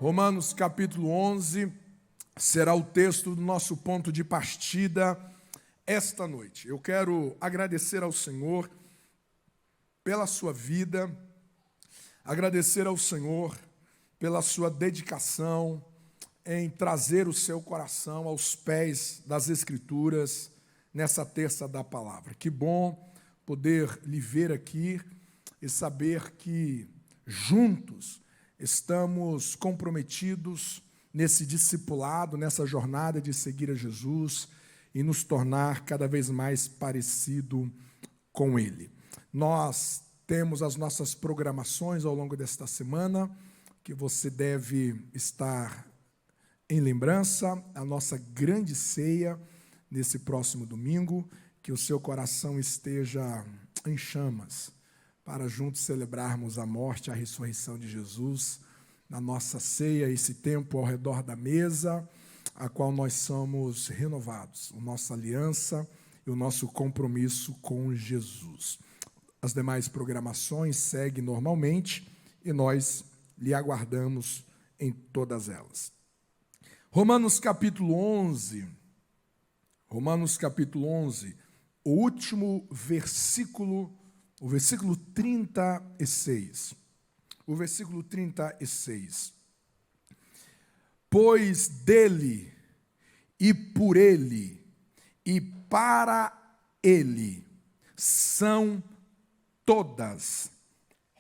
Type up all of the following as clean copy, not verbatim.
Romanos capítulo 11 será o texto do nosso ponto de partida esta noite. Eu quero agradecer ao Senhor pela sua vida, agradecer ao Senhor pela sua dedicação em trazer o seu coração aos pés das Escrituras nessa terça da palavra. Que bom poder lhe ver aqui e saber que juntos estamos comprometidos nesse discipulado, nessa jornada de seguir a Jesus e nos tornar cada vez mais parecido com Ele. Nós temos as nossas programações ao longo desta semana, que você deve estar em lembrança, a nossa grande ceia nesse próximo domingo, que o seu coração esteja em chamas, para juntos celebrarmos a morte e a ressurreição de Jesus na nossa ceia, esse tempo ao redor da mesa, a qual nós somos renovados, a nossa aliança e o nosso compromisso com Jesus. As demais programações seguem normalmente e nós lhe aguardamos em todas elas. Romanos capítulo 11, o último versículo, o versículo 36. O versículo 36. Pois dele, e por ele, e para ele, são todas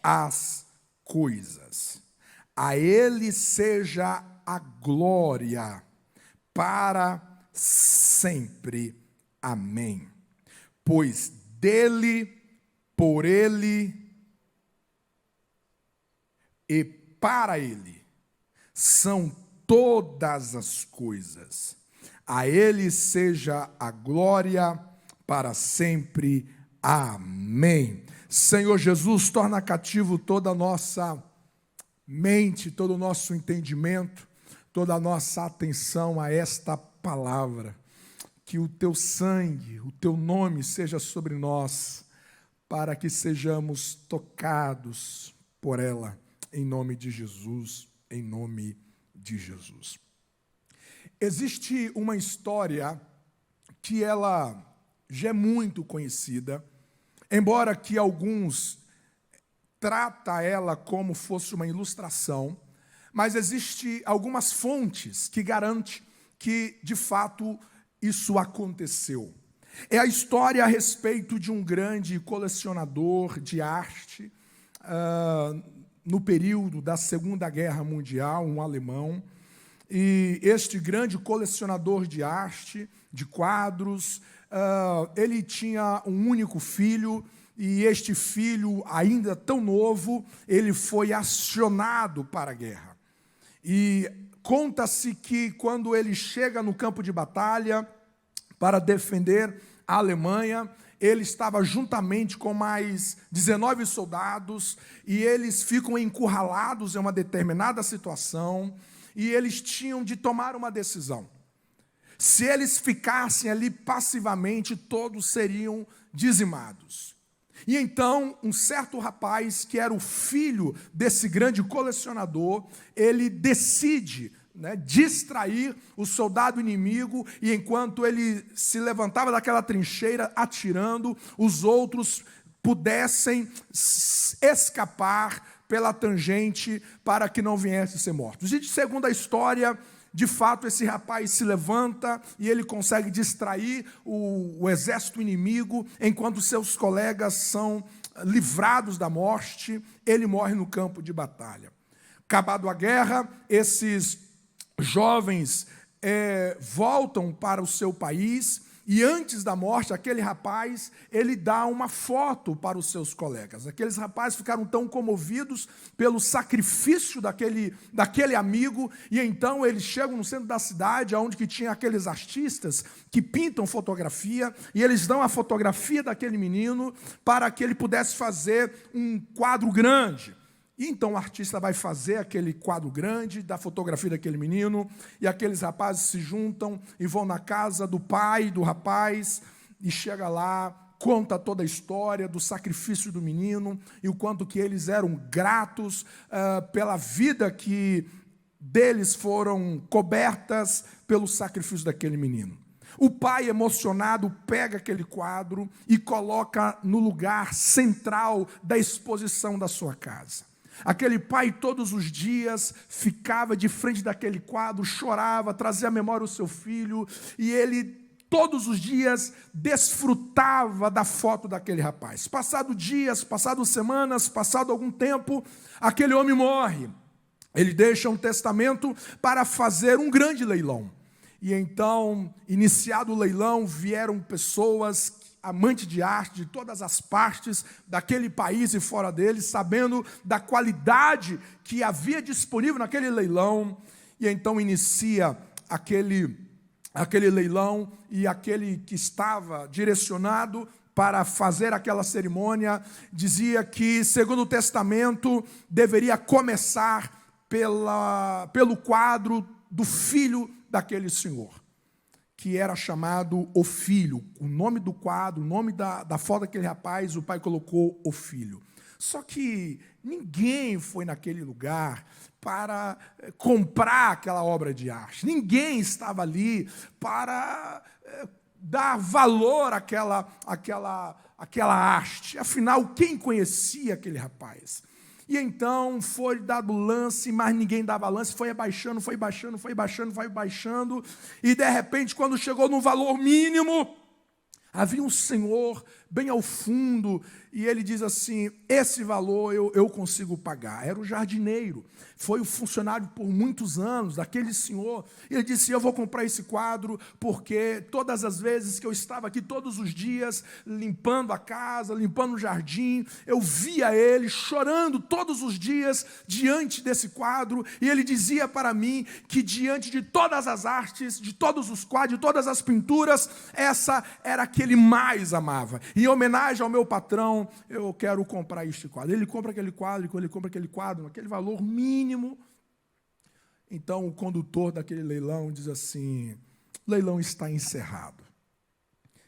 as coisas. A ele seja a glória para sempre. Amém. Pois dele, por ele e para ele são todas as coisas. A ele seja a glória para sempre. Amém. Senhor Jesus, torna cativo toda a nossa mente, todo o nosso entendimento, toda a nossa atenção a esta palavra. Que o teu sangue, o teu nome seja sobre nós, para que sejamos tocados por ela, em nome de Jesus, em nome de Jesus. Existe uma história que ela já é muito conhecida, embora que alguns tratam ela como fosse uma ilustração, mas existe algumas fontes que garantem que, de fato, isso aconteceu. É a história a respeito de um grande colecionador de arte, no período da Segunda Guerra Mundial, um alemão. E este grande colecionador de arte, de quadros, ele tinha um único filho, e este filho, ainda tão novo, ele foi acionado para a guerra. E conta-se que quando ele chega no campo de batalha para defender a Alemanha, ele estava juntamente com mais 19 soldados e eles ficam encurralados em uma determinada situação e eles tinham de tomar uma decisão. Se eles ficassem ali passivamente, todos seriam dizimados. E então, um certo rapaz, que era o filho desse grande colecionador, ele decide distrair o soldado inimigo, e enquanto ele se levantava daquela trincheira atirando, os outros pudessem escapar pela tangente para que não viessem ser mortos. E segundo a história, de fato, esse rapaz se levanta e ele consegue distrair o exército inimigo, enquanto seus colegas são livrados da morte, ele morre no campo de batalha. Acabado a guerra, esses jovens voltam para o seu país e antes da morte, aquele rapaz, ele dá uma foto para os seus colegas. Aqueles rapazes ficaram tão comovidos pelo sacrifício daquele amigo, e então eles chegam no centro da cidade, onde que tinha aqueles artistas que pintam fotografia, e eles dão a fotografia daquele menino para que ele pudesse fazer um quadro grande. E então o artista vai fazer aquele quadro grande da fotografia daquele menino, e aqueles rapazes se juntam e vão na casa do pai do rapaz, e chega lá, conta toda a história do sacrifício do menino, e o quanto que eles eram gratos pela vida que deles foram cobertas pelo sacrifício daquele menino. O pai, emocionado, pega aquele quadro e coloca no lugar central da exposição da sua casa. Aquele pai, todos os dias, ficava de frente daquele quadro, chorava, trazia à memória o seu filho, e ele, todos os dias, desfrutava da foto daquele rapaz. Passado dias, passado semanas, passado algum tempo, aquele homem morre. Ele deixa um testamento para fazer um grande leilão. E então, iniciado o leilão, vieram pessoas amantes de arte de todas as partes daquele país e fora dele, sabendo da qualidade que havia disponível naquele leilão. E então inicia aquele leilão, e aquele que estava direcionado para fazer aquela cerimônia dizia que, segundo o testamento, deveria começar pelo quadro do filho daquele senhor, que era chamado O Filho. O nome do quadro, o nome da foto daquele rapaz, o pai colocou O Filho. Só que ninguém foi naquele lugar para comprar aquela obra de arte. Ninguém estava ali para dar valor àquela arte. Afinal, quem conhecia aquele rapaz? E então foi dado lance, mas ninguém dava lance, foi abaixando, foi baixando, foi baixando, foi baixando, e de repente, quando chegou no valor mínimo, havia um senhor bem ao fundo, e ele diz assim: esse valor eu consigo pagar. Era o jardineiro, foi o funcionário por muitos anos daquele senhor. E ele disse: eu vou comprar esse quadro, porque todas as vezes que eu estava aqui, todos os dias, limpando a casa, limpando o jardim, eu via ele chorando todos os dias diante desse quadro, e ele dizia para mim que diante de todas as artes, de todos os quadros, de todas as pinturas, essa era a que ele mais amava. Em homenagem ao meu patrão, eu quero comprar este quadro. Ele compra aquele quadro, ele compra aquele quadro, aquele valor mínimo. Então o condutor daquele leilão diz assim: o leilão está encerrado.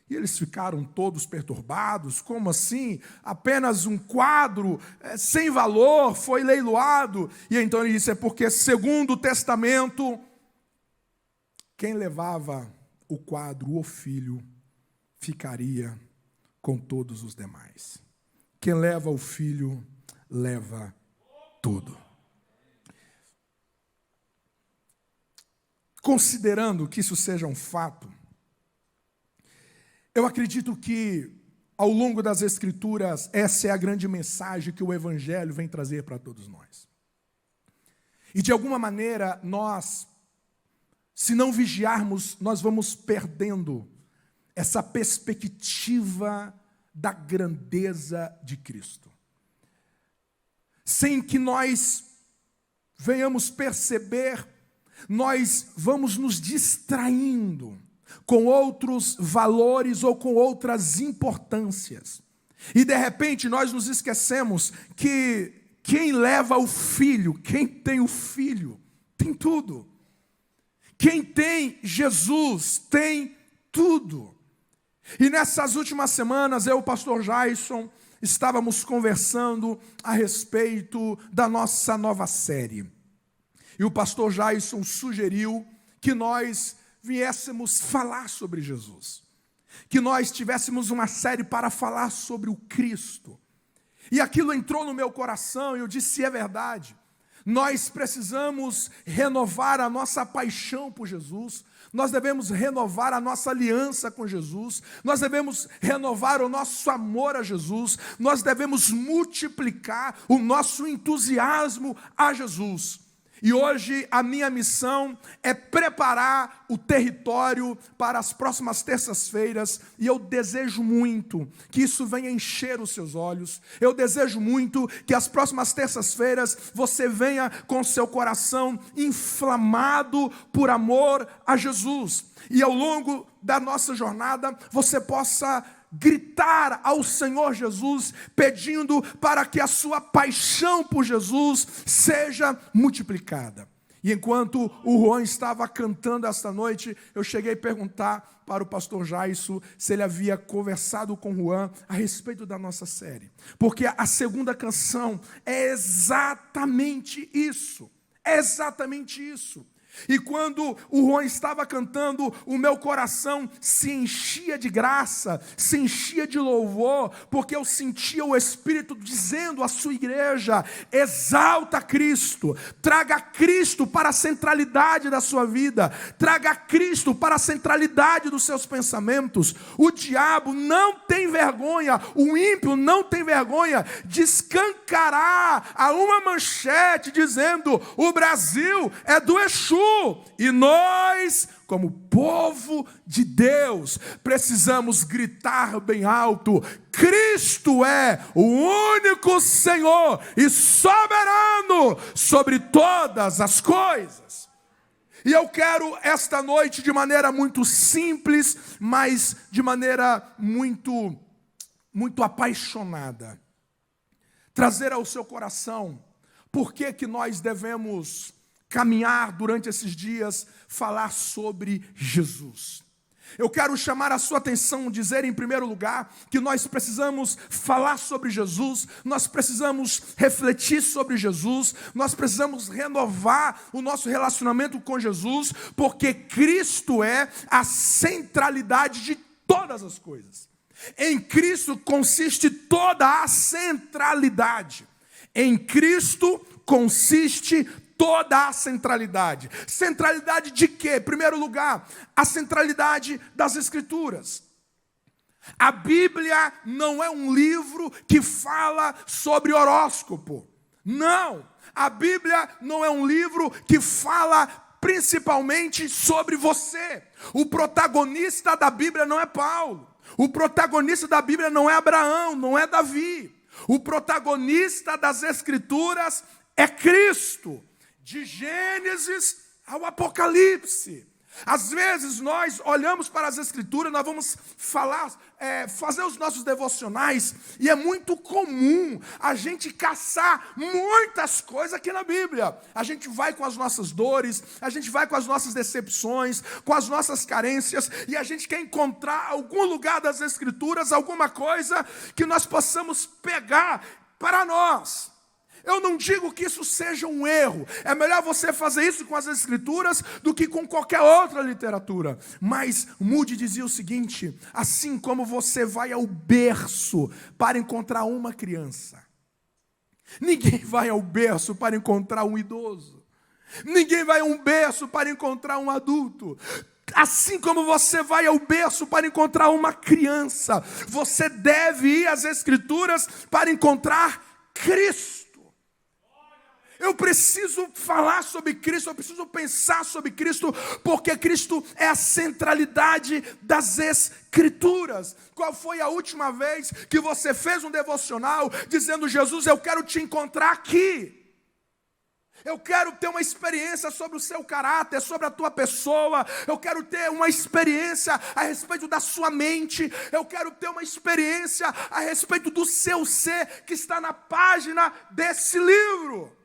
E eles ficaram todos perturbados. Como assim? Apenas um quadro sem valor foi leiloado. E então ele disse: é porque, segundo o testamento, quem levava o quadro, o filho, ficaria com todos os demais. Quem leva o filho, leva tudo. Considerando que isso seja um fato, eu acredito que, ao longo das Escrituras, essa é a grande mensagem que o Evangelho vem trazer para todos nós. E, de alguma maneira, nós, se não vigiarmos, nós vamos perdendo essa perspectiva da grandeza de Cristo. Sem que nós venhamos perceber, nós vamos nos distraindo com outros valores ou com outras importâncias. E de repente nós nos esquecemos que quem leva o filho, quem tem o filho, tem tudo. Quem tem Jesus tem tudo. E nessas últimas semanas, eu e o pastor Jason estávamos conversando a respeito da nossa nova série. E o pastor Jason sugeriu que nós viéssemos falar sobre Jesus. Que nós tivéssemos uma série para falar sobre o Cristo. E aquilo entrou no meu coração e eu disse: é verdade. Nós precisamos renovar a nossa paixão por Jesus. Nós devemos renovar a nossa aliança com Jesus. Nós devemos renovar o nosso amor a Jesus. Nós devemos multiplicar o nosso entusiasmo a Jesus. E hoje a minha missão é preparar o território para as próximas terças-feiras, e eu desejo muito que isso venha encher os seus olhos. Eu desejo muito que as próximas terças-feiras você venha com seu coração inflamado por amor a Jesus. E ao longo da nossa jornada você possa gritar ao Senhor Jesus, pedindo para que a sua paixão por Jesus seja multiplicada. E enquanto o Juan estava cantando esta noite, eu cheguei a perguntar para o pastor Jason se ele havia conversado com o Juan a respeito da nossa série. Porque a segunda canção é exatamente isso. É exatamente isso. E quando o Juan estava cantando, o meu coração se enchia de graça, se enchia de louvor, porque eu sentia o Espírito dizendo à sua igreja: exalta Cristo, traga Cristo para a centralidade da sua vida, traga Cristo para a centralidade dos seus pensamentos. O diabo não tem vergonha, o ímpio não tem vergonha de escancarar a uma manchete dizendo: o Brasil é do Exu. E nós, como povo de Deus, precisamos gritar bem alto: Cristo é o único Senhor e soberano sobre todas as coisas. E eu quero esta noite, de maneira muito simples, mas de maneira muito apaixonada, trazer ao seu coração por que nós devemos caminhar durante esses dias, falar sobre Jesus. Eu quero chamar a sua atenção, dizer em primeiro lugar que nós precisamos falar sobre Jesus, nós precisamos refletir sobre Jesus, nós precisamos renovar o nosso relacionamento com Jesus, porque Cristo é a centralidade de todas as coisas. Em Cristo consiste toda a centralidade. Em Cristo consiste toda a centralidade. Centralidade de quê? Em primeiro lugar, a centralidade das Escrituras. A Bíblia não é um livro que fala sobre horóscopo. Não. A Bíblia não é um livro que fala principalmente sobre você. O protagonista da Bíblia não é Paulo. O protagonista da Bíblia não é Abraão, não é Davi. O protagonista das Escrituras é Cristo. De Gênesis ao Apocalipse. Às vezes nós olhamos para as Escrituras, nós vamos fazer os nossos devocionais, e é muito comum a gente caçar muitas coisas aqui na Bíblia. A gente vai com as nossas dores, a gente vai com as nossas decepções, com as nossas carências, e a gente quer encontrar algum lugar das Escrituras, alguma coisa que nós possamos pegar para nós. Eu não digo que isso seja um erro. É melhor você fazer isso com as Escrituras do que com qualquer outra literatura. Mas Moody dizia o seguinte: assim como você vai ao berço para encontrar uma criança, ninguém vai ao berço para encontrar um idoso. Ninguém vai a um berço para encontrar um adulto. Assim como você vai ao berço para encontrar uma criança, você deve ir às Escrituras para encontrar Cristo. Eu preciso falar sobre Cristo, eu preciso pensar sobre Cristo, porque Cristo é a centralidade das Escrituras. Qual foi a última vez que você fez um devocional dizendo: Jesus, eu quero te encontrar aqui? Eu quero ter uma experiência sobre o seu caráter, sobre a tua pessoa. Eu quero ter uma experiência a respeito da sua mente. Eu quero ter uma experiência a respeito do seu ser que está na página desse livro.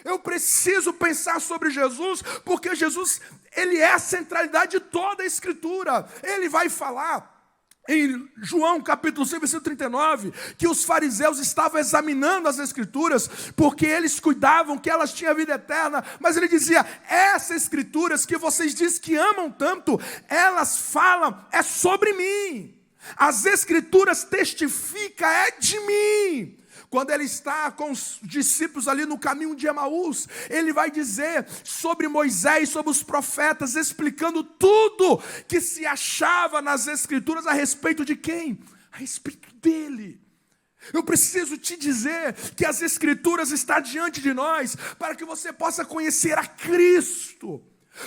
Eu preciso pensar sobre Jesus, porque Jesus, ele é a centralidade de toda a Escritura. Ele vai falar em João capítulo 5, versículo 39, que os fariseus estavam examinando as Escrituras, porque eles cuidavam que elas tinham vida eterna, mas ele dizia: essas Escrituras que vocês dizem que amam tanto, elas falam, é sobre mim. As Escrituras testificam, é de mim. Quando ele está com os discípulos ali no caminho de Emaús, ele vai dizer sobre Moisés, sobre os profetas, explicando tudo que se achava nas Escrituras a respeito de quem? A respeito dele. Eu preciso te dizer que as Escrituras estão diante de nós para que você possa conhecer a Cristo.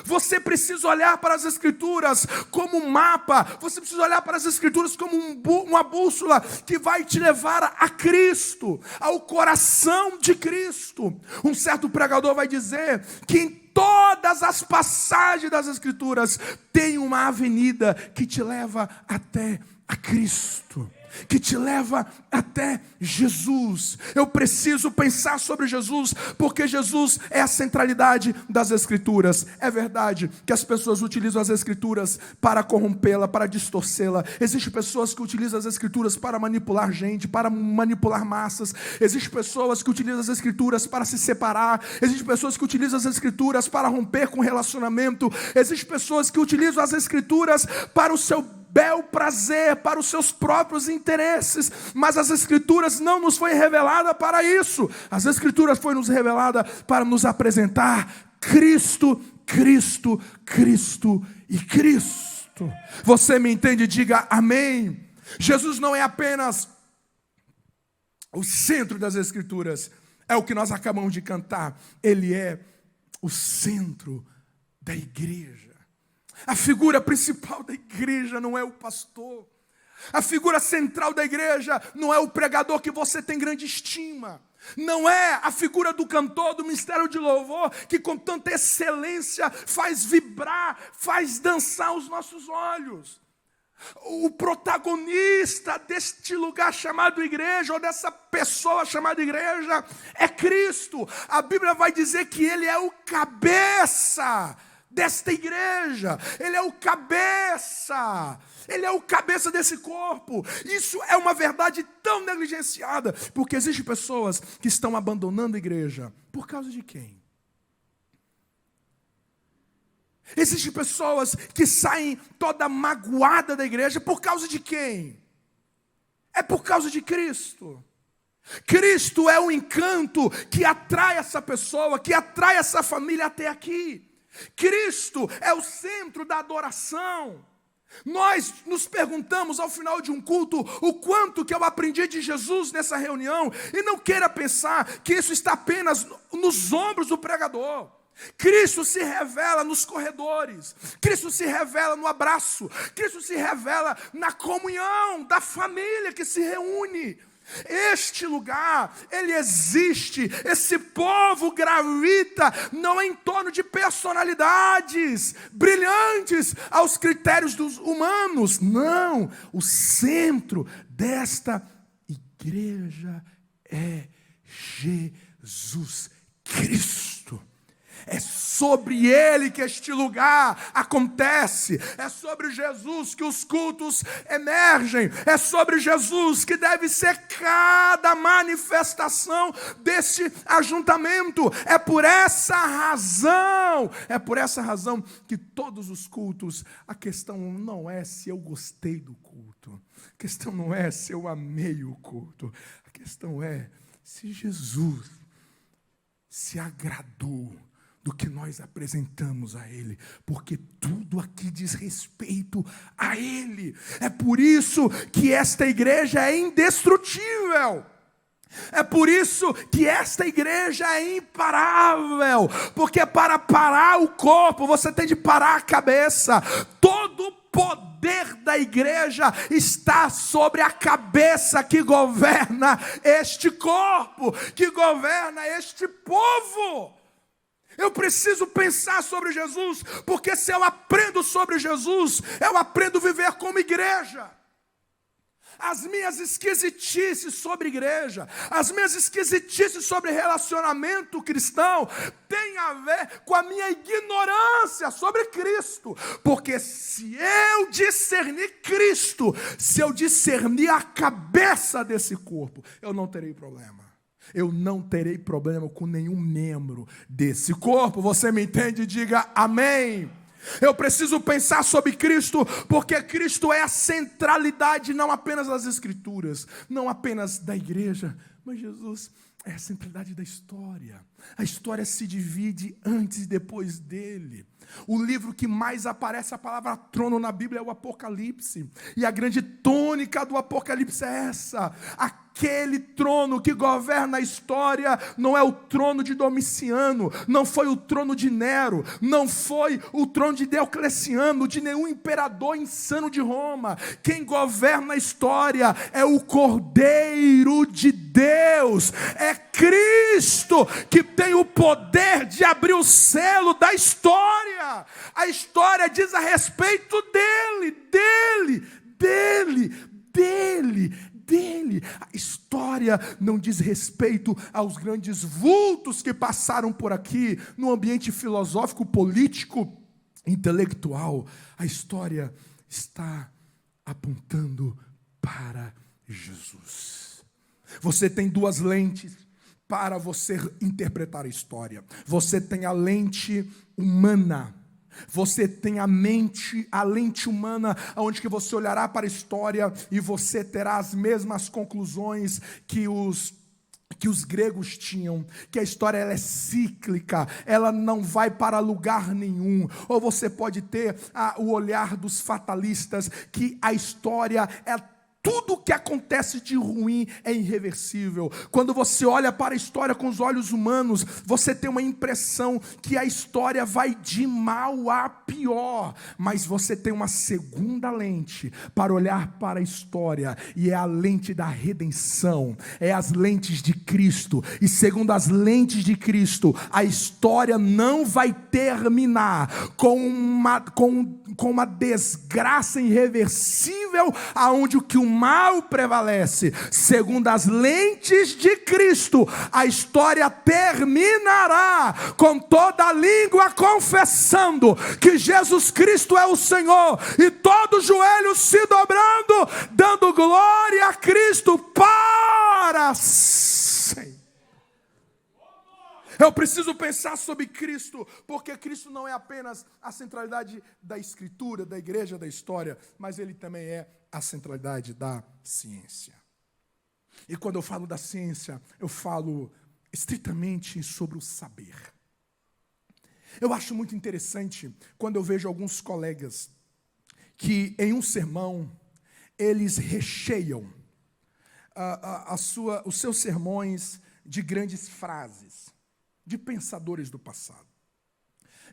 Você precisa olhar para as Escrituras como um mapa. Você precisa olhar para as Escrituras como uma bússola que vai te levar a Cristo, ao coração de Cristo. Um certo pregador vai dizer que em todas as passagens das Escrituras tem uma avenida que te leva até a Cristo. que te leva até Jesus. Eu preciso pensar sobre Jesus, porque Jesus é a centralidade das Escrituras. É verdade que as pessoas utilizam as Escrituras para corrompê-la, para distorcê-la. Existem pessoas que utilizam as Escrituras para manipular gente, para manipular massas. Existem pessoas que utilizam as Escrituras para se separar. Existem pessoas que utilizam as Escrituras para romper com relacionamento. Existem pessoas que utilizam as Escrituras para o seu bel prazer, para os seus próprios interesses, mas as Escrituras não nos foi revelada para isso. As Escrituras foi nos revelada para nos apresentar Cristo, Cristo, Cristo e Cristo. Você me entende? Diga amém. Jesus não é apenas o centro das Escrituras, é o que nós acabamos de cantar. Ele é o centro da igreja. A figura principal da igreja não é o pastor. A figura central da igreja não é o pregador que você tem grande estima. Não é a figura do cantor, do ministério de louvor, que com tanta excelência faz vibrar, faz dançar os nossos olhos. O protagonista deste lugar chamado igreja, ou dessa pessoa chamada igreja, é Cristo. A Bíblia vai dizer que Ele é o cabeça desta igreja. Ele é o cabeça. Ele é o cabeça desse corpo. Isso é uma verdade tão negligenciada, porque existem pessoas que estão abandonando a igreja. Por causa de quem? Existem pessoas que saem toda magoada da igreja. Por causa de quem? É por causa de Cristo. Cristo é o encanto que atrai essa pessoa, que atrai essa família até aqui. Cristo é o centro da adoração. Nós nos perguntamos ao final de um culto o quanto que eu aprendi de Jesus nessa reunião, e não queira pensar que isso está apenas nos ombros do pregador. Cristo se revela nos corredores, Cristo se revela no abraço, Cristo se revela na comunhão da família que se reúne. Este lugar, ele existe, esse povo gravita não é em torno de personalidades brilhantes aos critérios dos humanos, não, o centro desta igreja é Jesus Cristo. É sobre Ele que este lugar acontece. É sobre Jesus que os cultos emergem. É sobre Jesus que deve ser cada manifestação deste ajuntamento. É por essa razão que todos os cultos, a questão não é se eu gostei do culto. A questão não é se eu amei o culto. A questão é se Jesus se agradou do que nós apresentamos a Ele, porque tudo aqui diz respeito a Ele. É por isso que esta igreja é indestrutível. É por isso que esta igreja é imparável, porque para parar o corpo, você tem de parar a cabeça. Todo o poder da igreja está sobre a cabeça que governa este corpo, que governa este povo. Eu preciso pensar sobre Jesus, porque se eu aprendo sobre Jesus, eu aprendo a viver como igreja. As minhas esquisitices sobre igreja, as minhas esquisitices sobre relacionamento cristão, têm a ver com a minha ignorância sobre Cristo. Porque se eu discernir Cristo, se eu discernir a cabeça desse corpo, eu não terei problema. Eu não terei problema com nenhum membro desse corpo. Você me entende? Diga amém. Eu preciso pensar sobre Cristo, porque Cristo é a centralidade não apenas das Escrituras, não apenas da igreja, mas Jesus é a centralidade da história. A história se divide antes e depois dele. O livro que mais aparece a palavra trono na Bíblia é o Apocalipse. E a grande tônica do Apocalipse é essa: aquele trono que governa a história não é o trono de Domiciano, não foi o trono de Nero, não foi o trono de Diocleciano, de nenhum imperador insano de Roma. Quem governa a história é o Cordeiro de Deus, é Cristo que tem o poder de abrir o selo da história. A história diz a respeito dele. dele. A história não diz respeito aos grandes vultos que passaram por aqui, no ambiente filosófico, político, intelectual. A história está apontando para Jesus. Você tem duas lentes para você interpretar a história. Você tem a lente humana. Você tem a lente humana, onde que você olhará para a história e você terá as mesmas conclusões que os gregos tinham, que a história ela é cíclica, ela não vai para lugar nenhum. Ou você pode ter o olhar dos fatalistas, que a história é tudo que acontece de ruim é irreversível. Quando você olha para a história com os olhos humanos, você tem uma impressão que a história vai de mal a pior. Mas você tem uma segunda lente para olhar para a história, e é a lente da redenção, é as lentes de Cristo. E segundo as lentes de Cristo, a história não vai terminar com uma desgraça irreversível, aonde o que o mal prevalece. Segundo as lentes de Cristo, a história terminará com toda a língua confessando que Jesus Cristo é o Senhor, e todo joelho se dobrando, dando glória a Cristo para sempre. Eu preciso pensar sobre Cristo, porque Cristo não é apenas a centralidade da Escritura, da igreja, da história, mas Ele também é a centralidade da ciência. E quando eu falo da ciência, eu falo estritamente sobre o saber. Eu acho muito interessante quando eu vejo alguns colegas que em um sermão eles recheiam os seus sermões de grandes frases, de pensadores do passado.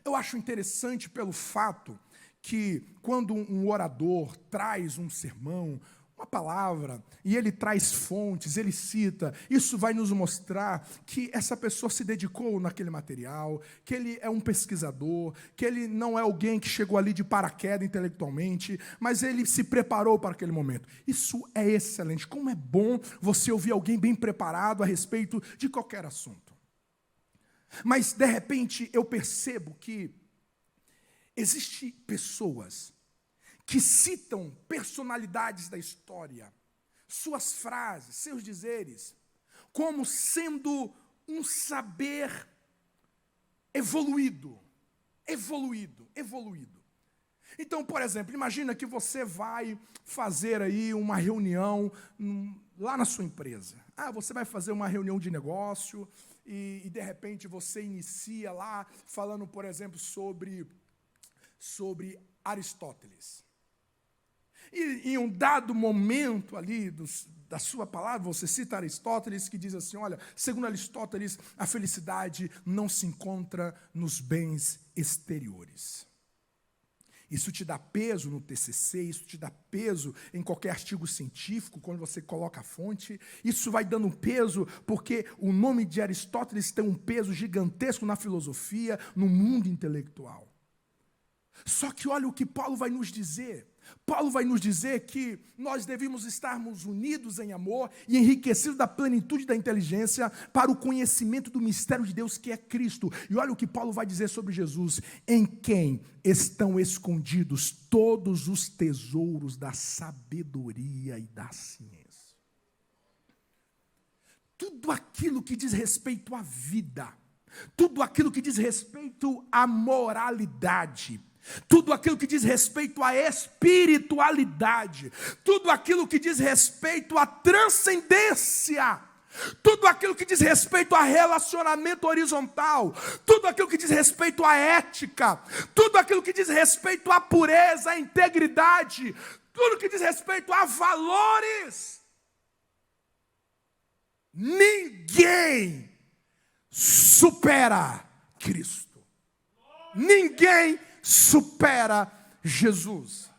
Eu acho interessante pelo fato que quando um orador traz um sermão, uma palavra, e ele traz fontes, ele cita, isso vai nos mostrar que essa pessoa se dedicou naquele material, que ele é um pesquisador, que ele não é alguém que chegou ali de paraquedas intelectualmente, mas ele se preparou para aquele momento. Isso é excelente. Como é bom você ouvir alguém bem preparado a respeito de qualquer assunto. Mas, de repente, eu percebo que existem pessoas que citam personalidades da história, suas frases, seus dizeres, como sendo um saber evoluído. Então, por exemplo, imagina que você vai fazer aí uma reunião lá na sua empresa. Você vai fazer uma reunião de negócio e de repente você inicia lá falando, por exemplo, sobre Aristóteles. E em um dado momento ali da sua palavra, você cita Aristóteles, que diz assim, olha, segundo Aristóteles, a felicidade não se encontra nos bens exteriores. Isso te dá peso no TCC, isso te dá peso em qualquer artigo científico, quando você coloca a fonte. Isso vai dando peso, porque o nome de Aristóteles tem um peso gigantesco na filosofia, no mundo intelectual. Só que olha o que Paulo vai nos dizer. Paulo vai nos dizer que nós devemos estarmos unidos em amor e enriquecidos da plenitude da inteligência para o conhecimento do mistério de Deus que é Cristo. E olha o que Paulo vai dizer sobre Jesus: em quem estão escondidos todos os tesouros da sabedoria e da ciência. Tudo aquilo que diz respeito à vida, tudo aquilo que diz respeito à moralidade, tudo aquilo que diz respeito à espiritualidade, tudo aquilo que diz respeito à transcendência, tudo aquilo que diz respeito a relacionamento horizontal, tudo aquilo que diz respeito à ética, tudo aquilo que diz respeito à pureza, à integridade, tudo que diz respeito a valores. Ninguém supera Cristo. Ninguém supera Jesus.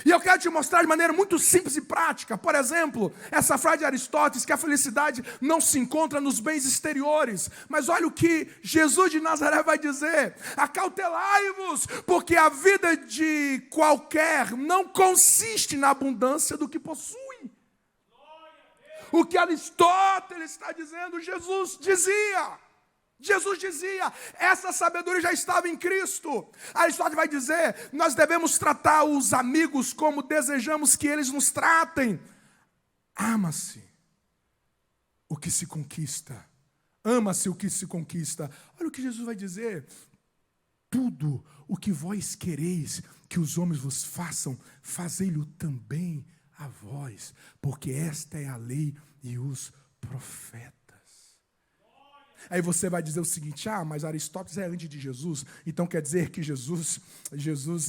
E eu quero te mostrar de maneira muito simples e prática. Por exemplo, essa frase de Aristóteles, que a felicidade não se encontra nos bens exteriores. Mas olha o que Jesus de Nazaré vai dizer: acautelai-vos, porque a vida de qualquer não consiste na abundância do que possui. o que Aristóteles está dizendo, Jesus dizia. Essa sabedoria já estava em Cristo. Aristóteles vai dizer, nós devemos tratar os amigos como desejamos que eles nos tratem. Ama-se o que se conquista. Ama-se o que se conquista. Olha o que Jesus vai dizer. Tudo o que vós quereis que os homens vos façam, fazei-lo também a vós, porque esta é a lei e os profetas. Aí você vai dizer o seguinte, mas Aristóteles é antes de Jesus, então quer dizer que Jesus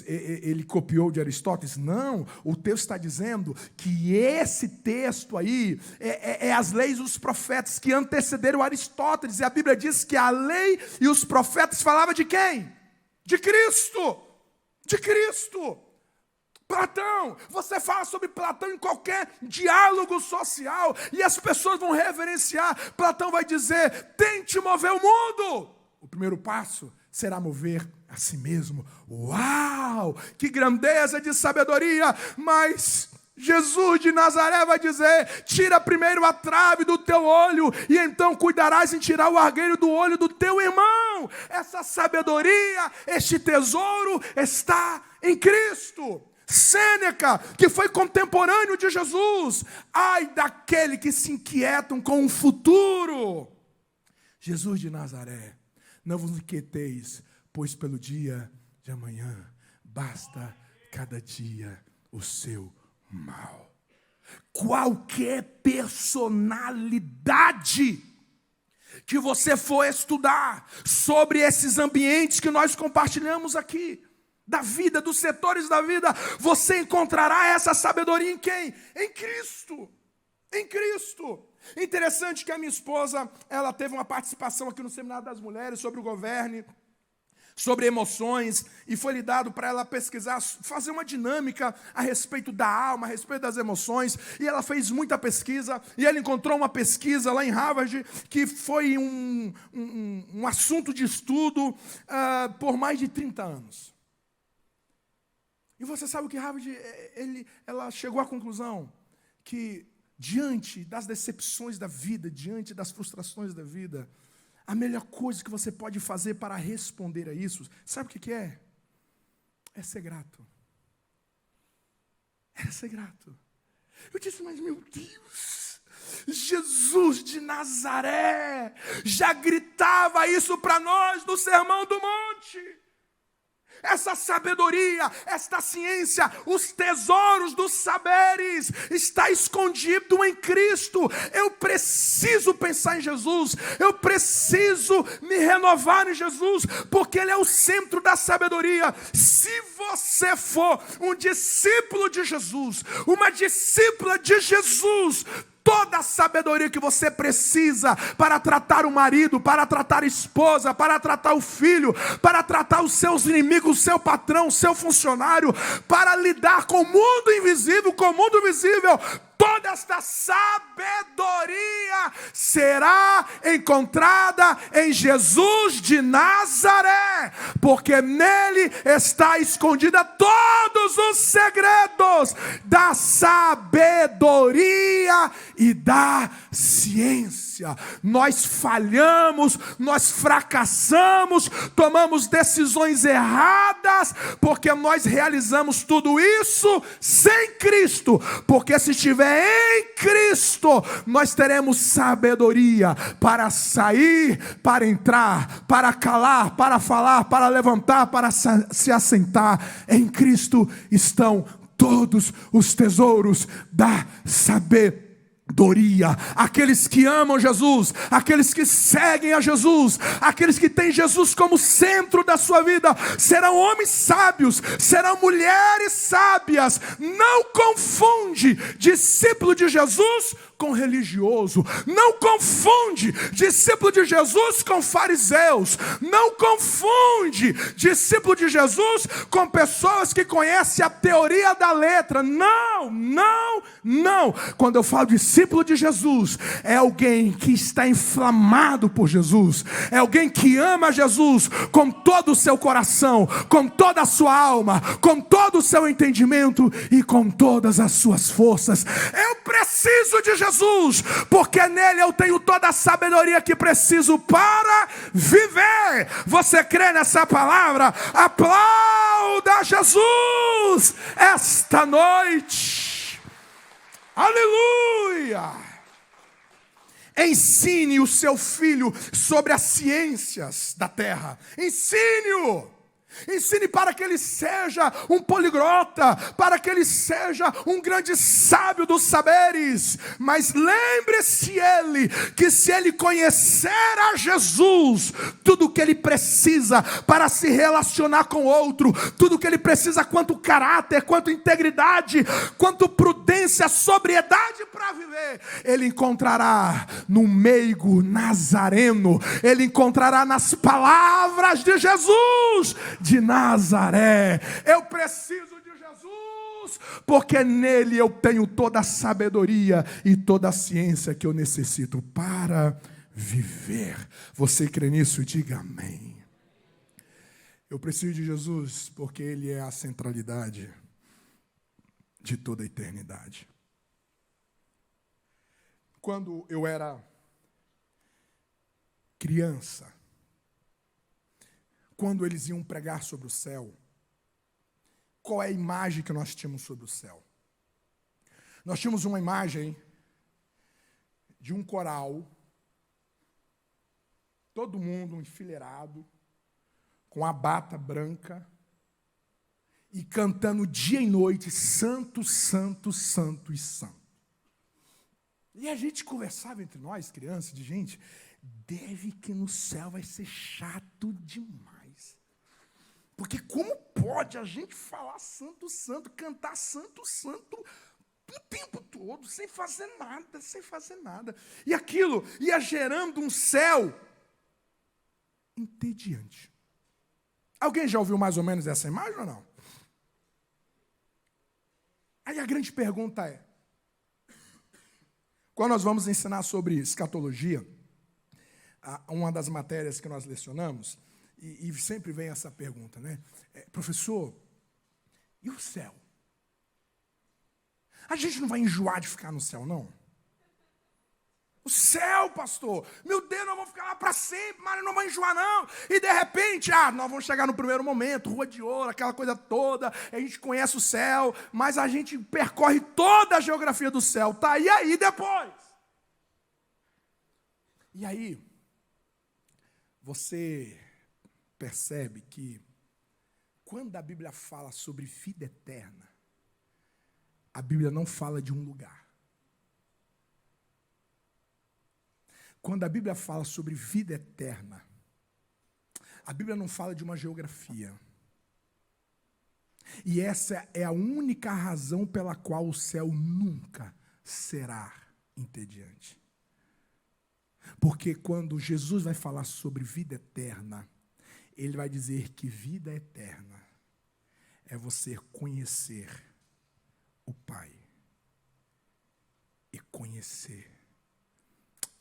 ele copiou de Aristóteles? Não, o texto está dizendo que esse texto aí é as leis e os profetas que antecederam Aristóteles, e a Bíblia diz que a lei e os profetas falavam de quem? De Cristo. Platão, você fala sobre Platão em qualquer diálogo social e as pessoas vão reverenciar. Platão vai dizer, tente mover o mundo. O primeiro passo será mover a si mesmo. Uau, que grandeza de sabedoria. Mas Jesus de Nazaré vai dizer, tira primeiro a trave do teu olho e então cuidarás em tirar o argueiro do olho do teu irmão. Essa sabedoria, este tesouro está em Cristo. Sêneca, que foi contemporâneo de Jesus, ai daquele que se inquietam com o futuro. Jesus de Nazaré, não vos inquieteis, pois pelo dia de amanhã basta cada dia o seu mal. Qualquer personalidade que você for estudar sobre esses ambientes que nós compartilhamos aqui, da vida, dos setores da vida, você encontrará essa sabedoria em quem? Em Cristo. Interessante que a minha esposa, ela teve uma participação aqui no Seminário das Mulheres sobre o governo, sobre emoções, e foi lhe dado para ela pesquisar, fazer uma dinâmica a respeito da alma, a respeito das emoções, e ela fez muita pesquisa, e ela encontrou uma pesquisa lá em Harvard, que foi um assunto de estudo por mais de 30 anos. E você sabe o que Harvard, ela chegou à conclusão que diante das decepções da vida, diante das frustrações da vida, a melhor coisa que você pode fazer para responder a isso, sabe o que é? É ser grato. É ser grato. Eu disse, mas meu Deus, Jesus de Nazaré já gritava isso para nós no Sermão do Monte. Essa sabedoria, esta ciência, os tesouros dos saberes está escondido em Cristo. Eu preciso pensar em Jesus, eu preciso me renovar em Jesus, porque Ele é o centro da sabedoria. Se você for um discípulo de Jesus, uma discípula de Jesus, toda a sabedoria que você precisa para tratar o marido, para tratar a esposa, para tratar o filho, para tratar os seus inimigos, o seu patrão, o seu funcionário, para lidar com o mundo invisível, com o mundo visível, toda esta sabedoria será encontrada em Jesus de Nazaré, porque nele está escondida todos os segredos da sabedoria e da ciência. Nós falhamos, nós fracassamos, tomamos decisões erradas, porque nós realizamos tudo isso sem Cristo, porque se estiver em Cristo, nós teremos sabedoria para sair, para entrar, para calar, para falar, para levantar, para se assentar. Em Cristo estão todos os tesouros da sabedoria. Aqueles que amam Jesus, aqueles que seguem a Jesus, aqueles que têm Jesus como centro da sua vida, serão homens sábios, serão mulheres sábias. Não confunde discípulo de Jesus com religioso, não confunde discípulo de Jesus com fariseus, não confunde discípulo de Jesus com pessoas que conhecem a teoria da letra. Não. Quando eu falo discípulo de Jesus, é alguém que está inflamado por Jesus, é alguém que ama Jesus com todo o seu coração, com toda a sua alma, com todo o seu entendimento e com todas as suas forças. Eu preciso de Jesus. Jesus, porque nele eu tenho toda a sabedoria que preciso para viver. Você crê nessa palavra? Aplauda Jesus esta noite. Aleluia! Ensine o seu filho sobre as ciências da terra. Ensine-o. Ensine para que ele seja um poliglota, para que ele seja um grande sábio dos saberes. Mas lembre-se ele, que se ele conhecer a Jesus, tudo o que ele precisa para se relacionar com o outro, tudo o que ele precisa quanto caráter, quanto integridade, quanto prudência, sobriedade para viver, ele encontrará no meigo nazareno, ele encontrará nas palavras de Jesus de Nazaré. Eu preciso de Jesus, porque nele eu tenho toda a sabedoria e toda a ciência que eu necessito para viver. Você crê nisso? Diga amém. Eu preciso de Jesus porque ele é a centralidade de toda a eternidade. Quando eu era criança, quando eles iam pregar sobre o céu, qual é a imagem que nós tínhamos sobre o céu? Nós tínhamos uma imagem de um coral, todo mundo enfileirado, com a bata branca, e cantando dia e noite, santo, santo, santo e santo. E a gente conversava entre nós, crianças, de gente, deve que no céu vai ser chato demais. Porque como pode a gente falar santo, santo, cantar santo, santo o tempo todo, sem fazer nada, sem fazer nada. E aquilo ia gerando um céu entediante. Alguém já ouviu mais ou menos essa imagem ou não? Aí a grande pergunta é, quando nós vamos ensinar sobre escatologia, uma das matérias que nós lecionamos, e sempre vem essa pergunta, né? Professor, e o céu? A gente não vai enjoar de ficar no céu, não? O céu, pastor, meu Deus, nós vamos ficar lá para sempre, mas não vamos enjoar, não. E de repente, nós vamos chegar no primeiro momento, rua de ouro, aquela coisa toda, a gente conhece o céu, mas a gente percorre toda a geografia do céu, tá? E aí depois? E aí, você percebe que quando a Bíblia fala sobre vida eterna, a Bíblia não fala de um lugar. Quando a Bíblia fala sobre vida eterna, a Bíblia não fala de uma geografia. E essa é a única razão pela qual o céu nunca será entediante. Porque quando Jesus vai falar sobre vida eterna, ele vai dizer que vida eterna é você conhecer o Pai e conhecer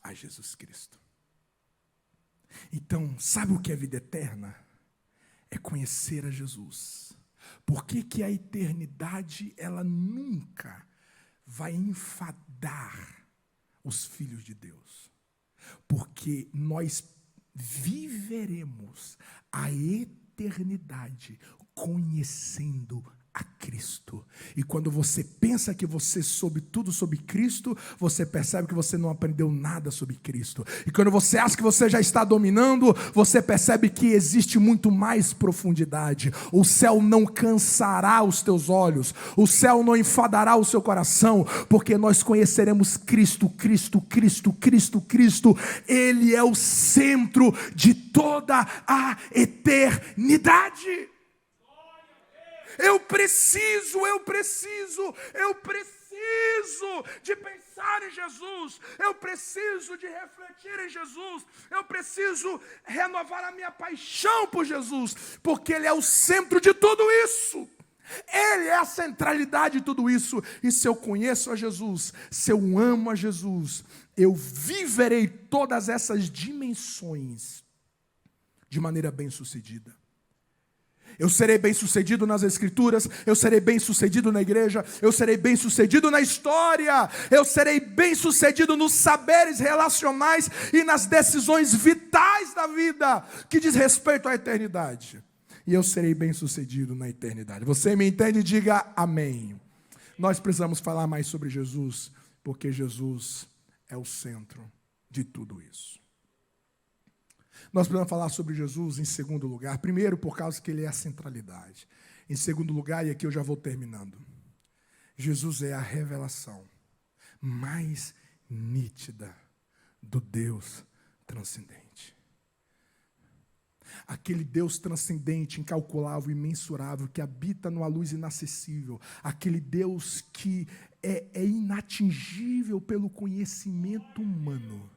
a Jesus Cristo. Então, sabe o que é vida eterna? É conhecer a Jesus. Por que a eternidade, ela nunca vai enfadar os filhos de Deus? Porque nós viveremos a eternidade conhecendo a Cristo. E quando você pensa que você soube tudo sobre Cristo, você percebe que você não aprendeu nada sobre Cristo. E quando você acha que você já está dominando, você percebe que existe muito mais profundidade. O céu não cansará os teus olhos, o céu não enfadará o seu coração, porque nós conheceremos Cristo, Cristo, Cristo, Cristo, Cristo. Ele é o centro de toda a eternidade. Eu preciso de pensar em Jesus, eu preciso de refletir em Jesus, eu preciso renovar a minha paixão por Jesus, porque Ele é o centro de tudo isso, Ele é a centralidade de tudo isso. E se eu conheço a Jesus, se eu amo a Jesus, eu viverei todas essas dimensões de maneira bem-sucedida. Eu serei bem-sucedido nas Escrituras, eu serei bem-sucedido na igreja, eu serei bem-sucedido na história, eu serei bem-sucedido nos saberes relacionais e nas decisões vitais da vida, que diz respeito à eternidade. E eu serei bem-sucedido na eternidade. Você me entende? Diga amém. Nós precisamos falar mais sobre Jesus, porque Jesus é o centro de tudo isso. Nós precisamos falar sobre Jesus em segundo lugar. Primeiro, por causa que ele é a centralidade. Em segundo lugar, e aqui eu já vou terminando. Jesus é a revelação mais nítida do Deus transcendente. Aquele Deus transcendente, incalculável, imensurável, que habita numa luz inacessível. Aquele Deus que é inatingível pelo conhecimento humano.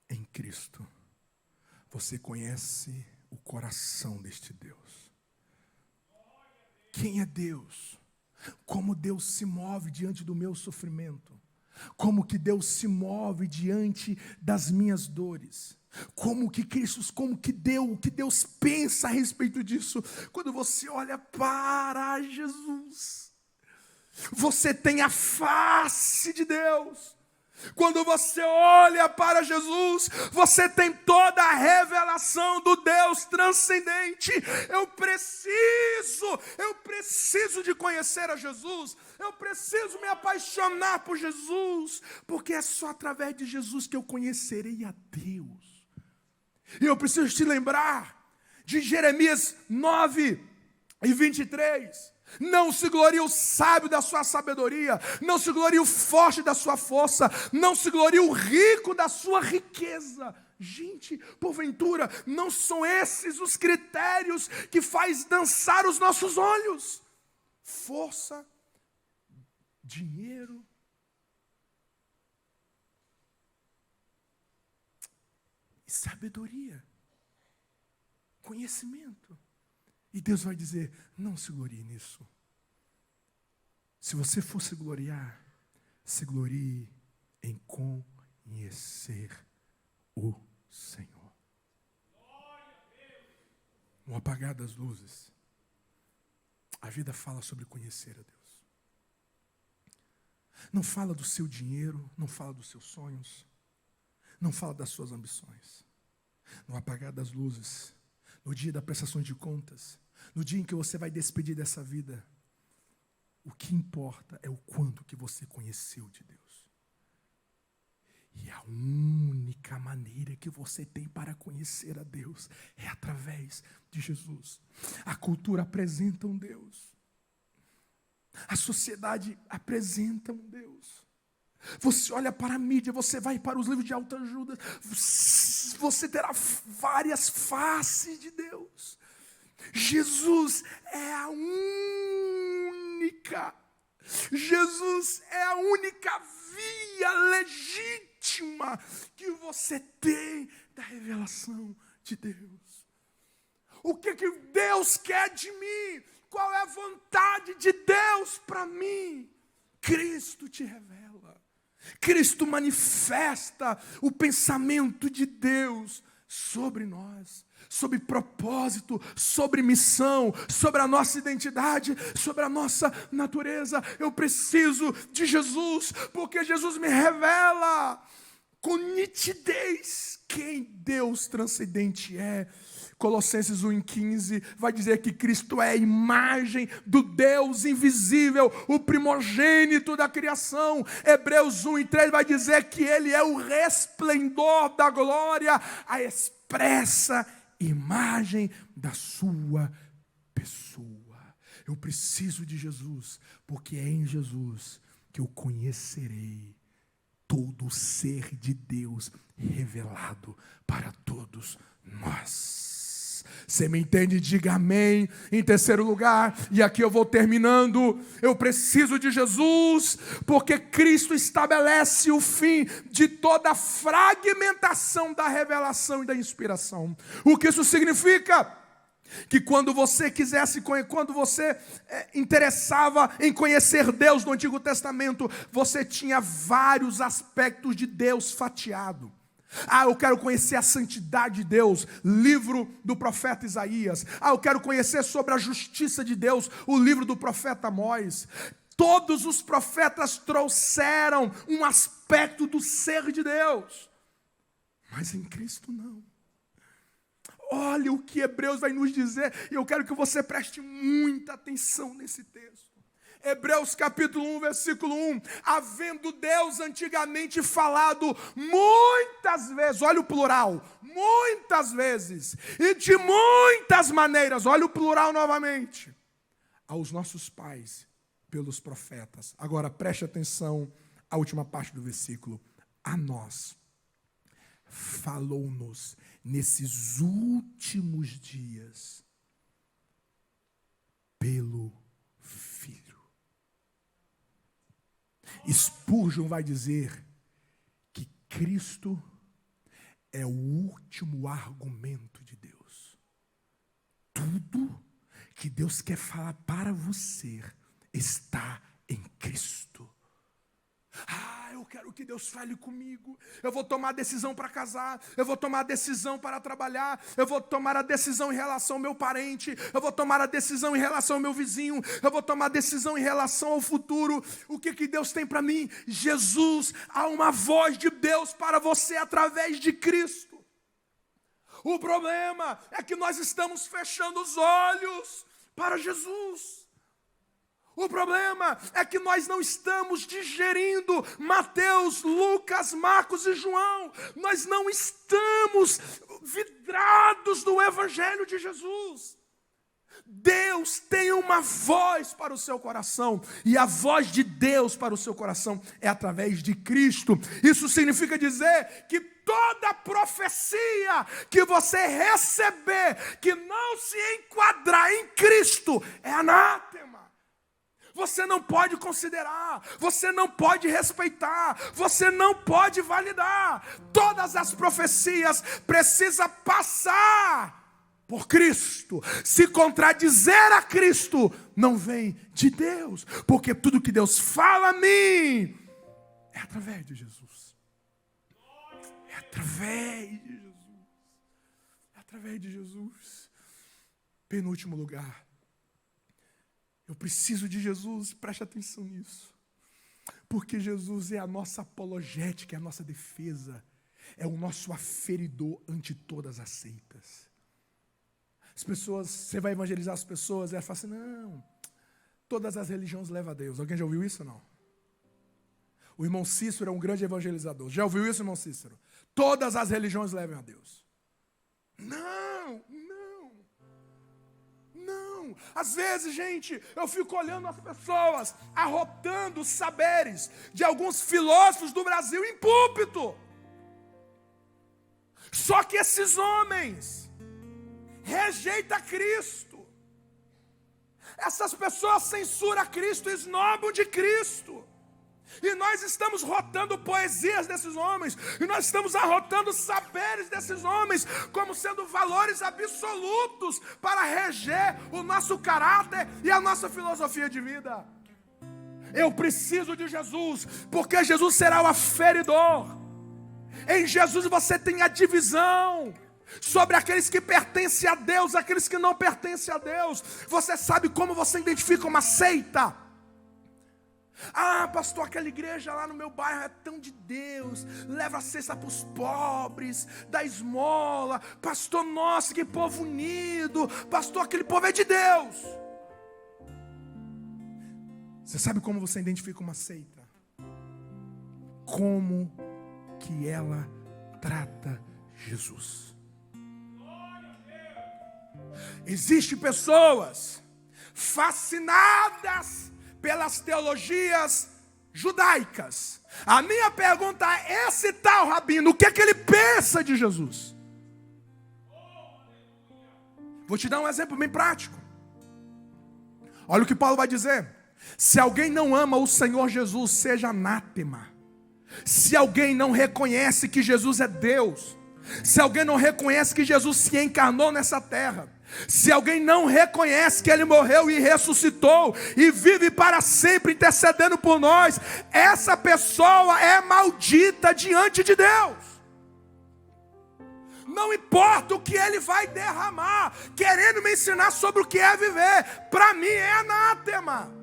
Em Cristo, você conhece o coração deste Deus. Quem é Deus? Como Deus se move diante do meu sofrimento? Como que Deus se move diante das minhas dores? Como que Deus pensa a respeito disso? Quando você olha para Jesus, você tem a face de Deus. Quando você olha para Jesus, você tem toda a revelação do Deus transcendente. Eu preciso de conhecer a Jesus. Eu preciso me apaixonar por Jesus, porque é só através de Jesus que eu conhecerei a Deus. E eu preciso te lembrar de Jeremias 9:23. Não se glorie o sábio da sua sabedoria, não se glorie o forte da sua força, não se glorie o rico da sua riqueza. Gente, porventura, não são esses os critérios que faz dançar os nossos olhos? Força, dinheiro, e sabedoria, conhecimento. E Deus vai dizer, não se glorie nisso. Se você for se gloriar, se glorie em conhecer o Senhor. No apagar das luzes, a vida fala sobre conhecer a Deus. Não fala do seu dinheiro, não fala dos seus sonhos, não fala das suas ambições. No apagar das luzes, no dia da prestação de contas, no dia em que você vai despedir dessa vida, o que importa é o quanto que você conheceu de Deus. E a única maneira que você tem para conhecer a Deus é através de Jesus. A cultura apresenta um Deus. A sociedade apresenta um Deus. Você olha para a mídia, você vai para os livros de autoajuda, você terá várias faces de Deus. Jesus é a única. Jesus é a única via legítima que você tem da revelação de Deus. O que Deus quer de mim? Qual é a vontade de Deus para mim? Cristo te revela. Cristo manifesta o pensamento de Deus sobre nós, sobre propósito, sobre missão, sobre a nossa identidade, sobre a nossa natureza. Eu preciso de Jesus, porque Jesus me revela com nitidez quem Deus transcendente é. Colossenses 1:15 vai dizer que Cristo é a imagem do Deus invisível, o primogênito da criação. Hebreus 1:3 vai dizer que Ele é o resplendor da glória, a expressa imagem da sua pessoa. Eu preciso de Jesus, porque é em Jesus que eu conhecerei todo o ser de Deus revelado para todos nós. Você me entende? Diga amém. Em terceiro lugar, e aqui eu vou terminando, eu preciso de Jesus, porque Cristo estabelece o fim de toda a fragmentação da revelação e da inspiração. O que isso significa? Que quando você interessava em conhecer Deus no Antigo Testamento, você tinha vários aspectos de Deus fatiado. Eu quero conhecer a santidade de Deus, livro do profeta Isaías. Eu quero conhecer sobre a justiça de Deus, o livro do profeta Amós. Todos os profetas trouxeram um aspecto do ser de Deus, mas em Cristo não. Olha o que Hebreus vai nos dizer, e eu quero que você preste muita atenção nesse texto. Hebreus capítulo 1, versículo 1. Havendo Deus antigamente falado muitas vezes, olha o plural, muitas vezes, e de muitas maneiras, olha o plural novamente, aos nossos pais, pelos profetas. Agora preste atenção à última parte do versículo. A nós, falou-nos nesses últimos dias, pelo Filho. Spurgeon vai dizer que Cristo é o último argumento de Deus. Tudo que Deus quer falar para você está em Cristo. Eu quero que Deus fale comigo. Eu vou tomar a decisão para casar. Eu vou tomar a decisão para trabalhar. Eu vou tomar a decisão em relação ao meu parente. Eu vou tomar a decisão em relação ao meu vizinho. Eu vou tomar a decisão em relação ao futuro. O que Deus tem para mim? Jesus, há uma voz de Deus para você através de Cristo. O problema é que nós estamos fechando os olhos para Jesus. O problema é que nós não estamos digerindo Mateus, Lucas, Marcos e João. Nós não estamos vidrados no Evangelho de Jesus. Deus tem uma voz para o seu coração, e a voz de Deus para o seu coração é através de Cristo. Isso significa dizer que toda profecia que você receber, que não se enquadrar em Cristo, é anátema. Você não pode considerar, você não pode respeitar, você não pode validar. Todas as profecias precisam passar por Cristo. Se contradizer a Cristo, não vem de Deus, porque tudo que Deus fala a mim é através de Jesus. É através de Jesus. É através de Jesus. Penúltimo lugar. Eu preciso de Jesus, preste atenção nisso. Porque Jesus é a nossa apologética, é a nossa defesa, é o nosso aferidor ante todas as seitas. As pessoas, você vai evangelizar as pessoas, elas falam assim, não, todas as religiões levam a Deus. Alguém já ouviu isso ou não? O irmão Cícero é um grande evangelizador. Já ouviu isso, irmão Cícero? Todas as religiões levam a Deus. Não. Às vezes, gente, eu fico olhando as pessoas arrotando os saberes de alguns filósofos do Brasil em púlpito. Só que esses homens rejeitam Cristo. Essas pessoas censuram Cristo, esnobam de Cristo. E nós estamos rotando poesias desses homens, e nós estamos arrotando saberes desses homens, como sendo valores absolutos para reger o nosso caráter e a nossa filosofia de vida. Eu preciso de Jesus, porque Jesus será o aferidor. Em Jesus você tem a divisão sobre aqueles que pertencem a Deus, aqueles que não pertencem a Deus. Você sabe como você identifica uma seita? Pastor, aquela igreja lá no meu bairro é tão de Deus, leva a cesta para os pobres, dá esmola. Pastor, nossa, que povo unido. Pastor, aquele povo é de Deus. Você sabe como você identifica uma seita? Como que ela trata Jesus. Existem pessoas fascinadas pelas teologias judaicas. A minha pergunta é: esse tal rabino, o que é que ele pensa de Jesus? Vou te dar um exemplo bem prático. Olha o que Paulo vai dizer: se alguém não ama o Senhor Jesus, seja anátema. Se alguém não reconhece que Jesus é Deus, se alguém não reconhece que Jesus se encarnou nessa terra, se alguém não reconhece que Ele morreu e ressuscitou e vive para sempre intercedendo por nós, essa pessoa é maldita diante de Deus. Não importa o que ele vai derramar, querendo me ensinar sobre o que é viver, para mim é anátema.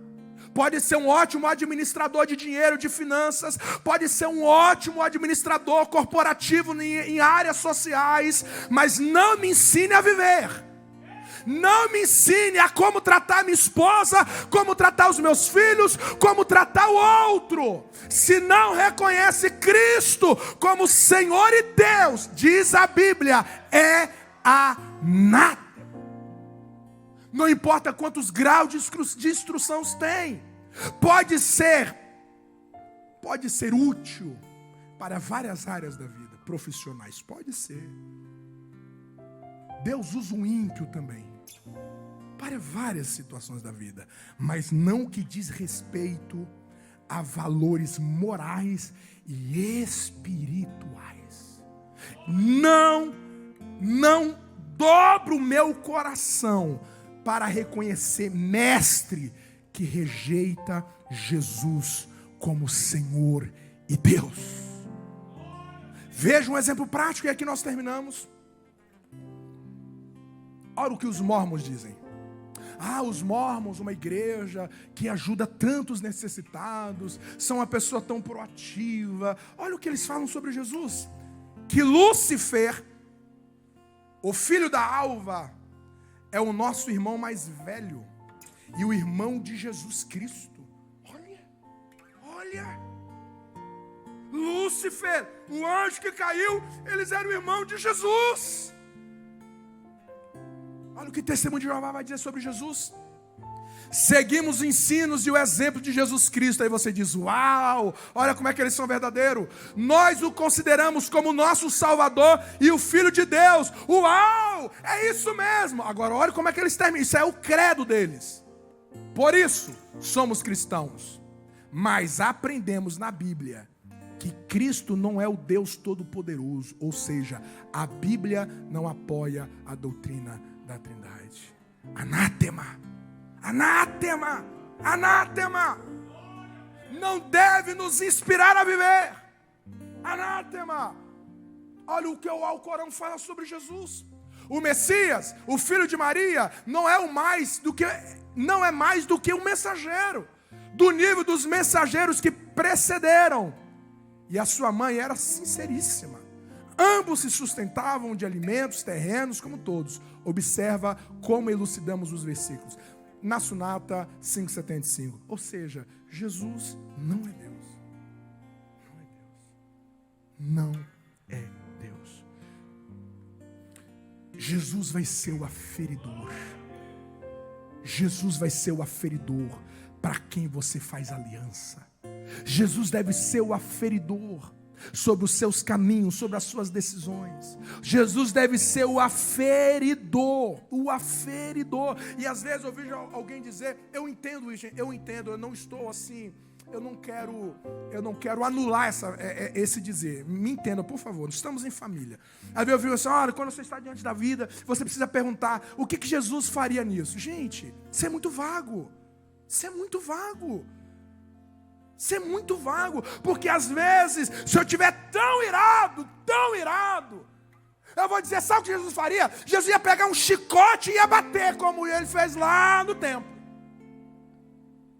Pode ser um ótimo administrador de dinheiro, de finanças, pode ser um ótimo administrador corporativo em áreas sociais, mas não me ensine a viver. Não me ensine a como tratar minha esposa, como tratar os meus filhos, como tratar o outro. Se não reconhece Cristo como Senhor e Deus, diz a Bíblia, é anátema. Não importa quantos graus de instrução tem. Pode ser útil para várias áreas da vida, profissionais, pode ser. Deus usa um ímpio também para várias situações da vida, mas não que diz respeito a valores morais e espirituais. Não dobro o meu coração para reconhecer mestre que rejeita Jesus como Senhor e Deus. Veja um exemplo prático e aqui nós terminamos. Olha o que os mormons dizem. Os mormons, uma igreja que ajuda tantos necessitados, são uma pessoa tão proativa. Olha o que eles falam sobre Jesus. Que Lúcifer, o filho da alva, é o nosso irmão mais velho e o irmão de Jesus Cristo. Olha. Lúcifer, o anjo que caiu, eles eram irmãos de Jesus. Olha o que o testemunho de Jeová vai dizer sobre Jesus. Seguimos os ensinos e o exemplo de Jesus Cristo. Aí você diz, uau, olha como é que eles são verdadeiros. Nós o consideramos como nosso Salvador e o Filho de Deus. Uau, é isso mesmo. Agora olha como é que eles terminam. Isso é o credo deles. Por isso, somos cristãos. Mas aprendemos na Bíblia que Cristo não é o Deus Todo-Poderoso. Ou seja, a Bíblia não apoia a doutrina da Trindade. Anátema. Anátema. Anátema. Não deve nos inspirar a viver. Anátema. Olha o que o Alcorão fala sobre Jesus. O Messias, o filho de Maria, não é mais do que um mensageiro, do nível dos mensageiros que precederam. E a sua mãe era sinceríssima. Ambos se sustentavam de alimentos terrenos como todos. Observa como elucidamos os versículos. Na Sunata 5,75. Ou seja, Jesus não é Deus. Não é Deus. Jesus vai ser o aferidor. Jesus vai ser o aferidor para quem você faz aliança. Jesus deve ser o aferidor sobre os seus caminhos, sobre as suas decisões. Jesus deve ser o aferidor. O aferidor. E às vezes eu vejo alguém dizer, eu entendo isso, eu não estou assim, eu não quero anular esse dizer. Me entenda, por favor, estamos em família. Aí eu vi assim, olha, quando você está diante da vida, você precisa perguntar, o que Jesus faria nisso? Gente, isso é muito vago. Isso é muito vago. Isso é muito vago, porque às vezes, se eu estiver tão irado, eu vou dizer, sabe o que Jesus faria? Jesus ia pegar um chicote e ia bater, como ele fez lá no templo.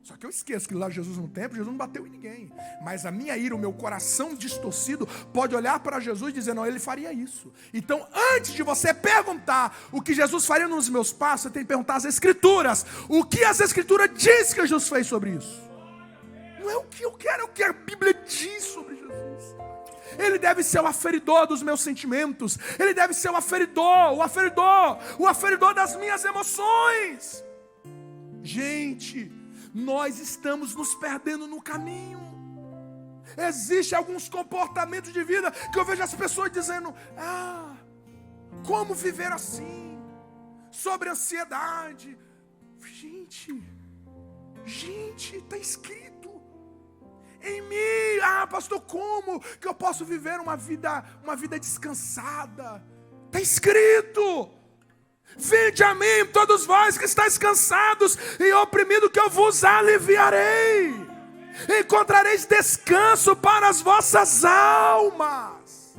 Só que eu esqueço que lá Jesus no templo, Jesus não bateu em ninguém. Mas a minha ira, o meu coração distorcido, pode olhar para Jesus e dizer, não, ele faria isso. Então, antes de você perguntar o que Jesus faria nos meus passos, você tem que perguntar as Escrituras. O que as Escrituras diz que Jesus fez sobre isso? Não é o que eu quero, é o que a Bíblia diz sobre Jesus. Ele deve ser o aferidor dos meus sentimentos. Ele deve ser o aferidor das minhas emoções. Gente, nós estamos nos perdendo no caminho. Existem alguns comportamentos de vida que eu vejo as pessoas dizendo, como viver assim? Sobre ansiedade. Gente, está escrito. Em mim, pastor, como que eu posso viver uma vida descansada? Está escrito. Vinde a mim, todos vós que estáis cansados e oprimidos, que eu vos aliviarei. Encontrareis descanso para as vossas almas.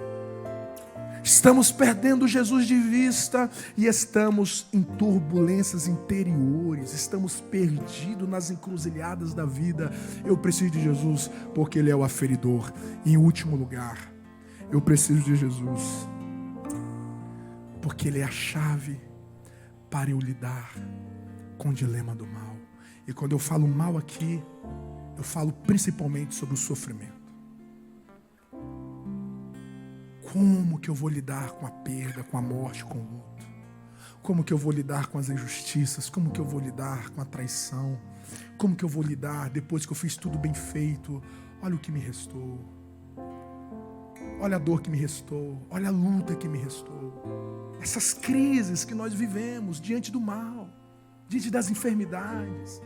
Estamos perdendo Jesus de vista e estamos em turbulências interiores, estamos perdidos nas encruzilhadas da vida. Eu preciso de Jesus porque Ele é o aferidor. E em último lugar, eu preciso de Jesus porque Ele é a chave para eu lidar com o dilema do mal. E quando eu falo mal aqui, eu falo principalmente sobre o sofrimento. Como que eu vou lidar com a perda, com a morte, com o luto? Como que eu vou lidar com as injustiças? Como que eu vou lidar com a traição? Como que eu vou lidar depois que eu fiz tudo bem feito? Olha o que me restou. Olha a dor que me restou. Olha a luta que me restou. Essas crises que nós vivemos diante do mal, diante das enfermidades,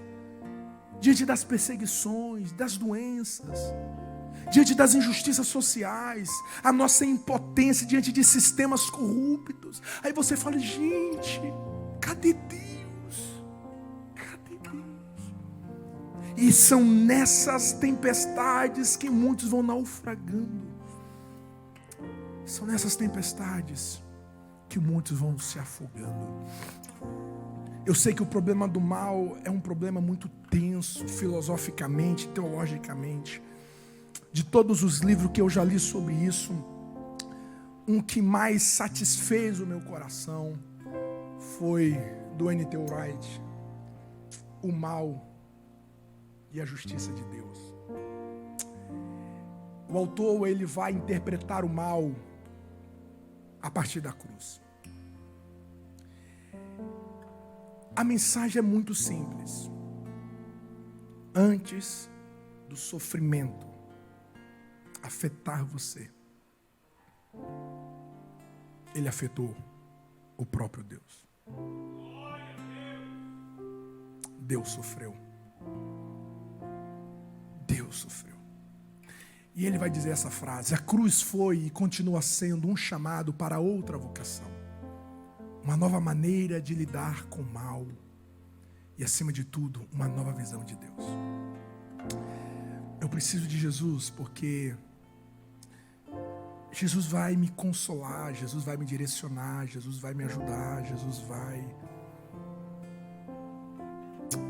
diante das perseguições, das doenças, diante das injustiças sociais, a nossa impotência diante de sistemas corruptos. Aí você fala, gente, cadê Deus? Cadê Deus? E são nessas tempestades que muitos vão naufragando. São nessas tempestades que muitos vão se afogando. Eu sei que o problema do mal é um problema muito tenso, filosoficamente, teologicamente. De todos os livros que eu já li sobre isso, um que mais satisfez o meu coração foi do N.T. Wright, O Mal e a Justiça de Deus. O autor, ele vai interpretar o mal a partir da cruz. A mensagem é muito simples. Antes do sofrimento afetar você, ele afetou o próprio Deus. Deus sofreu. Deus sofreu. E ele vai dizer essa frase: a cruz foi e continua sendo um chamado para outra vocação, uma nova maneira de lidar com o mal e, acima de tudo, uma nova visão de Deus. Eu preciso de Jesus porque Jesus vai me consolar, Jesus vai me direcionar, Jesus vai me ajudar,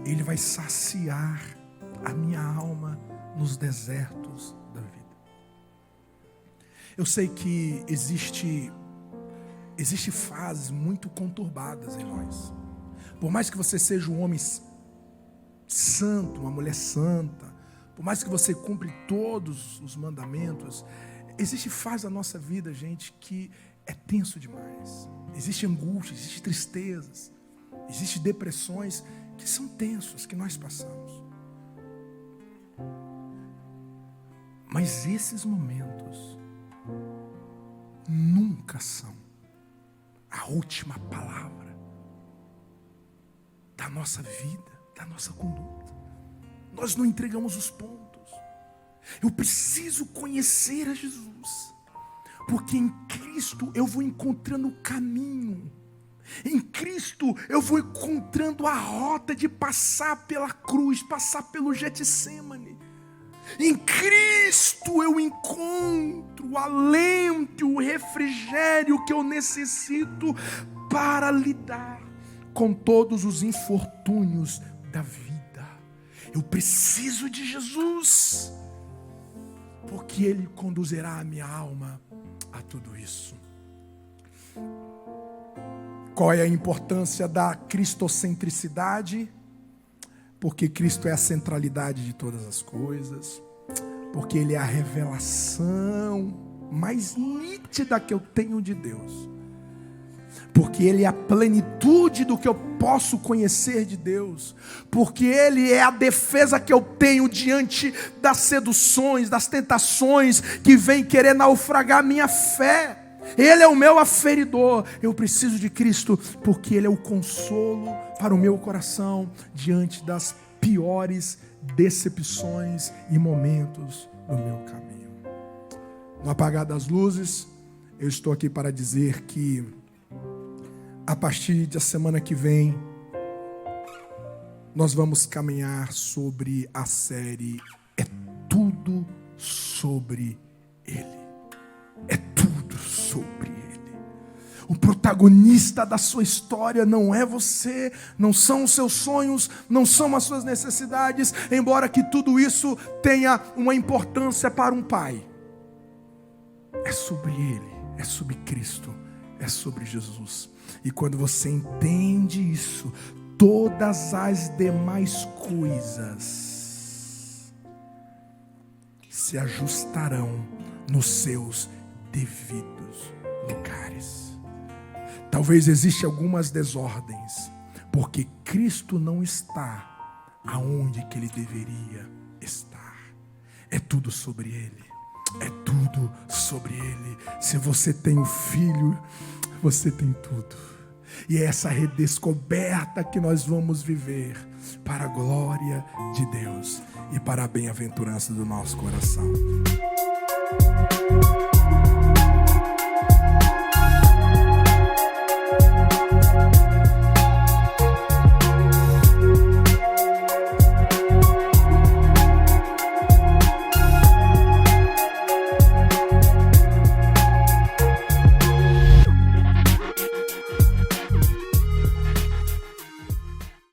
Ele vai saciar a minha alma nos desertos da vida. Eu sei que existe fases muito conturbadas em nós. Por mais que você seja um homem santo, uma mulher santa, por mais que você cumpra todos os mandamentos, existe fase da nossa vida, gente, que é tenso demais. Existe angústia, existe tristezas, existe depressões que são tensos, que nós passamos. Mas esses momentos nunca são a última palavra da nossa vida, da nossa conduta. Nós não entregamos os pontos. Eu preciso conhecer a Jesus, porque em Cristo eu vou encontrando o caminho. Em Cristo eu vou encontrando a rota de passar pela cruz, passar pelo Getsêmani. Em Cristo eu encontro o alento, o refrigério que eu necessito para lidar com todos os infortúnios da vida. Eu preciso de Jesus, porque Ele conduzirá a minha alma a tudo isso. Qual é a importância da cristocentricidade? Porque Cristo é a centralidade de todas as coisas. Porque Ele é a revelação mais nítida que eu tenho de Deus. Porque Ele é a plenitude do que eu posso conhecer de Deus. Porque Ele é a defesa que eu tenho diante das seduções, das tentações que vêm querer naufragar minha fé. Ele é o meu aferidor. Eu preciso de Cristo porque Ele é o consolo para o meu coração diante das piores decepções e momentos do meu caminho. No apagar das luzes, eu estou aqui para dizer que a partir da semana que vem nós vamos caminhar sobre a série É Tudo Sobre Ele. É tudo sobre Ele. O protagonista da sua história não é você, não são os seus sonhos, não são as suas necessidades, embora que tudo isso tenha uma importância para um pai. É sobre ele, é sobre Cristo, é sobre Jesus. E quando você entende isso, todas as demais coisas se ajustarão nos seus devidos lugares. Talvez existam algumas desordens, porque Cristo não está aonde que ele deveria estar. É tudo sobre ele. É tudo sobre ele. Se você tem o Filho, você tem tudo. E é essa redescoberta que nós vamos viver para a glória de Deus e para a bem-aventurança do nosso coração.